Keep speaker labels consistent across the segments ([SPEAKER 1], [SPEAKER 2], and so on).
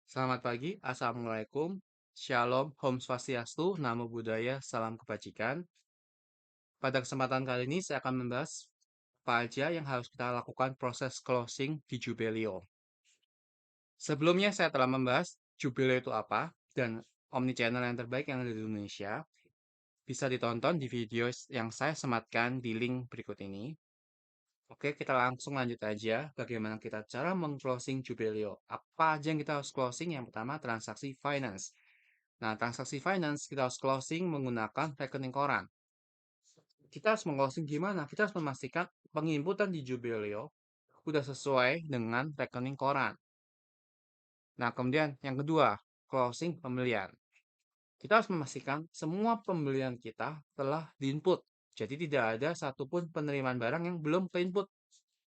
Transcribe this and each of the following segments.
[SPEAKER 1] Selamat pagi, Assalamualaikum, Shalom, Om Swastiastu, Namo Buddhaya, Salam Kebajikan. Pada kesempatan kali ini saya akan membahas apa aja yang harus kita lakukan proses closing di Jubelio. Sebelumnya saya telah membahas Jubelio itu apa dan omnichannel yang terbaik yang ada di Indonesia. Bisa ditonton di video yang saya sematkan di link berikut ini. Oke, kita langsung lanjut aja. Bagaimana kita cara meng-closing Jubelio? Apa aja yang kita harus closing? Yang pertama, transaksi finance. Nah, transaksi finance kita harus closing menggunakan rekening koran. Kita harus meng-closing gimana? Kita harus memastikan penginputan di Jubelio sudah sesuai dengan rekening koran. Nah, kemudian yang kedua, closing pembelian. Kita harus memastikan semua pembelian kita telah diinput. Jadi tidak ada satupun penerimaan barang yang belum ke-input.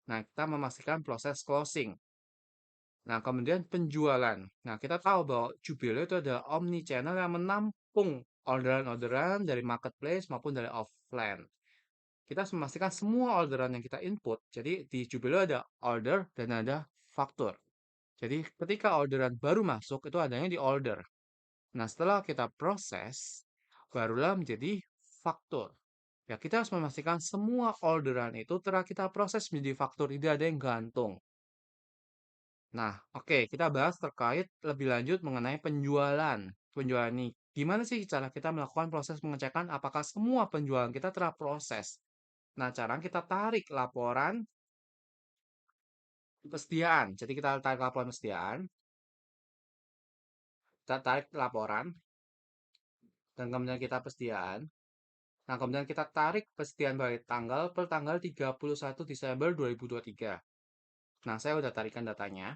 [SPEAKER 1] Nah, kita memastikan proses closing. Nah, kemudian penjualan. Nah, kita tahu bahwa Jubelio itu adalah omni channel yang menampung orderan-orderan dari marketplace maupun dari offline. Kita harus memastikan semua orderan yang kita input. Jadi di Jubelio ada order dan ada faktur. Jadi ketika orderan baru masuk itu adanya di order. Nah, setelah kita proses, barulah menjadi faktur. Ya, kita harus memastikan semua orderan itu telah kita proses menjadi faktur, tidak ada yang gantung. Nah, oke, kita bahas terkait lebih lanjut mengenai penjualan. Penjualan ini, gimana sih cara kita melakukan proses pengecekan apakah semua penjualan kita telah proses? Nah, cara kita tarik laporan persediaan. Jadi kita tarik laporan persediaan, kita tarik laporan, dan kemudian kita persediaan. Nah, kemudian kita tarik persediaan dari tanggal per tanggal 31 Desember 2023. Nah, saya udah tarikan datanya.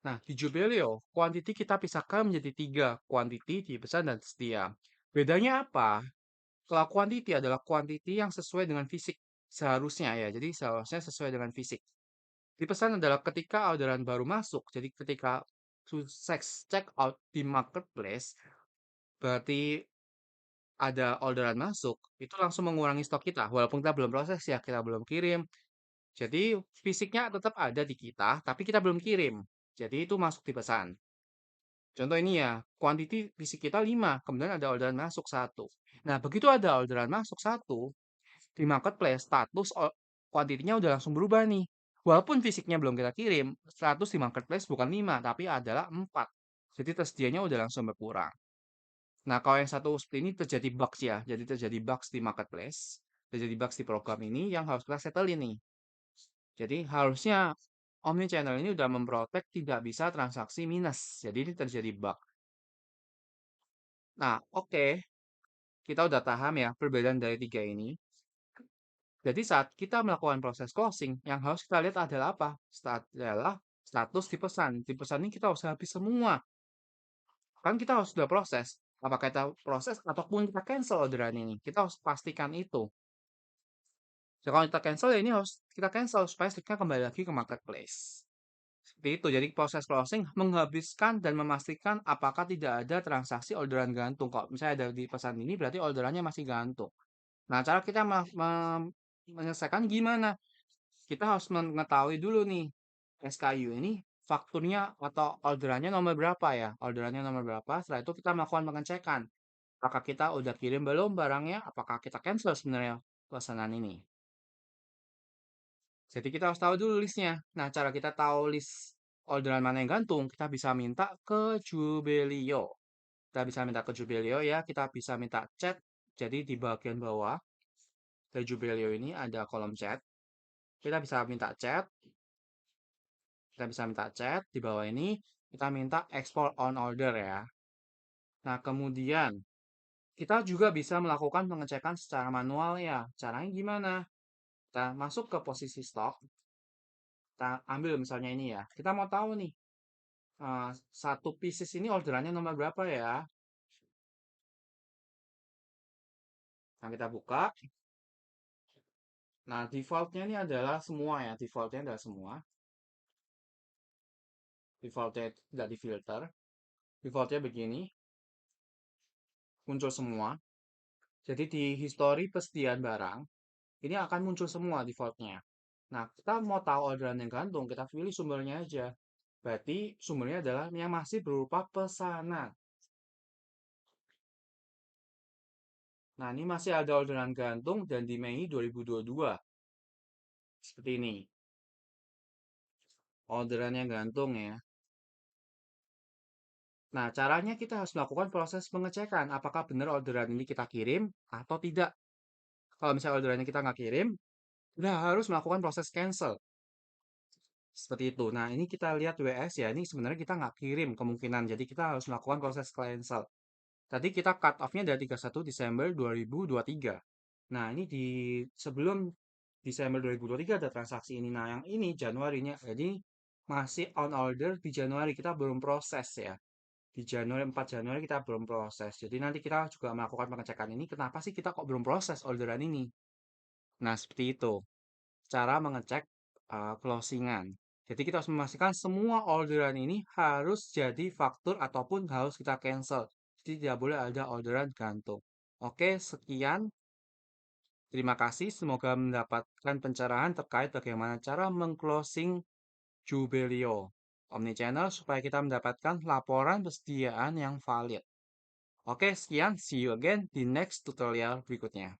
[SPEAKER 1] Nah, di Jubelio, quantity kita pisahkan menjadi tiga, quantity, dipesan, dan setia. Bedanya apa? Kalau quantity adalah quantity yang sesuai dengan fisik. Seharusnya ya, jadi seharusnya sesuai dengan fisik. Dipesan adalah ketika orderan baru masuk, jadi ketika sukses check out di marketplace, berarti ada orderan masuk, itu langsung mengurangi stok kita. Walaupun kita belum proses ya, kita belum kirim. Jadi fisiknya tetap ada di kita, tapi kita belum kirim. Jadi itu masuk di pesan. Contoh ini ya, quantity fisik kita 5, kemudian ada orderan masuk satu. Nah, begitu ada orderan masuk satu, di marketplace status quantity-nya udah langsung berubah nih. Walaupun fisiknya belum kita kirim, status di marketplace bukan 5, tapi adalah 4. Jadi tersedianya udah langsung berkurang. Nah, kalau yang satu seperti ini terjadi bugs ya. Jadi terjadi bugs di marketplace, terjadi bugs di program ini yang harus kita settle ini. Jadi harusnya omnichannel ini udah memprotek tidak bisa transaksi minus. Jadi ini terjadi bug. Nah, oke. Kita udah paham ya perbedaan dari tiga ini. Jadi saat kita melakukan proses closing, yang harus kita lihat adalah apa? Adalah status di pesan. Di pesan ini kita harus habis semua. Kan kita harus sudah proses. Apakah kita proses ataupun kita cancel orderan ini. Kita harus pastikan itu. So, kalau kita cancel ya ini harus kita cancel supaya sticknya kembali lagi ke marketplace. Seperti itu. Jadi proses closing menghabiskan dan memastikan apakah tidak ada transaksi orderan gantung. Kalau misalnya ada di pesan ini berarti orderannya masih gantung. Nah, cara kita menyelesaikan gimana? Kita harus mengetahui dulu nih, SKU ini fakturnya atau orderannya nomor berapa ya? Orderannya nomor berapa? Setelah itu kita melakukan pengecekan. Apakah kita udah kirim belum barangnya? Apakah kita cancel sebenarnya pesanan ini? Jadi kita harus tahu dulu listnya. Nah, cara kita tahu list orderan mana yang gantung, kita bisa minta ke Jubelio. Kita bisa minta ke Jubelio ya, kita bisa minta chat. Jadi di bagian bawah dari Jubelio ini ada kolom chat. Kita bisa minta chat, kita bisa minta chat di bawah ini, kita minta export on order ya. Nah, kemudian kita juga bisa melakukan pengecekan secara manual ya. Caranya gimana? Kita masuk ke posisi stok, kita ambil misalnya ini ya. Kita mau tahu nih, satu pieces ini orderannya nomor berapa ya? Nah, kita buka. Nah, defaultnya ini adalah semua ya. Defaultnya adalah semua. Defaultnya tidak difilter. Defaultnya begini, muncul semua. Jadi di history persediaan barang, ini akan muncul semua defaultnya. Nah, kita mau tahu orderan yang gantung, kita pilih sumbernya aja. Berarti sumbernya adalah yang masih berupa pesanan. Nah, ini masih ada orderan gantung dan di Mei 2022. Seperti ini. Orderannya gantung ya. Nah, caranya kita harus melakukan proses pengecekan apakah benar orderan ini kita kirim atau tidak. Kalau misalnya orderannya kita nggak kirim, udah harus melakukan proses cancel. Seperti itu. Nah, ini kita lihat WS ya. Ini sebenarnya kita nggak kirim kemungkinan. Jadi kita harus melakukan proses cancel. Tadi kita cut off-nya dari 31 Desember 2023. Nah, ini di sebelum Desember 2023 ada transaksi ini. Nah, yang ini Januarinya. Jadi masih on order di Januari. Kita belum proses ya. Di Januari 4 Januari kita belum proses. Jadi nanti kita juga melakukan pengecekan ini. Kenapa sih kita kok belum proses orderan ini? Nah, seperti itu. Cara mengecek closingan. Jadi kita harus memastikan semua orderan ini harus jadi faktur ataupun harus kita cancel. Jadi tidak boleh ada orderan gantung. Oke, sekian. Terima kasih. Semoga mendapatkan pencerahan terkait bagaimana cara mengclosing Jubelio Omnichannel supaya kita mendapatkan laporan persediaan yang valid. Oke, sekian. See you again di next tutorial berikutnya.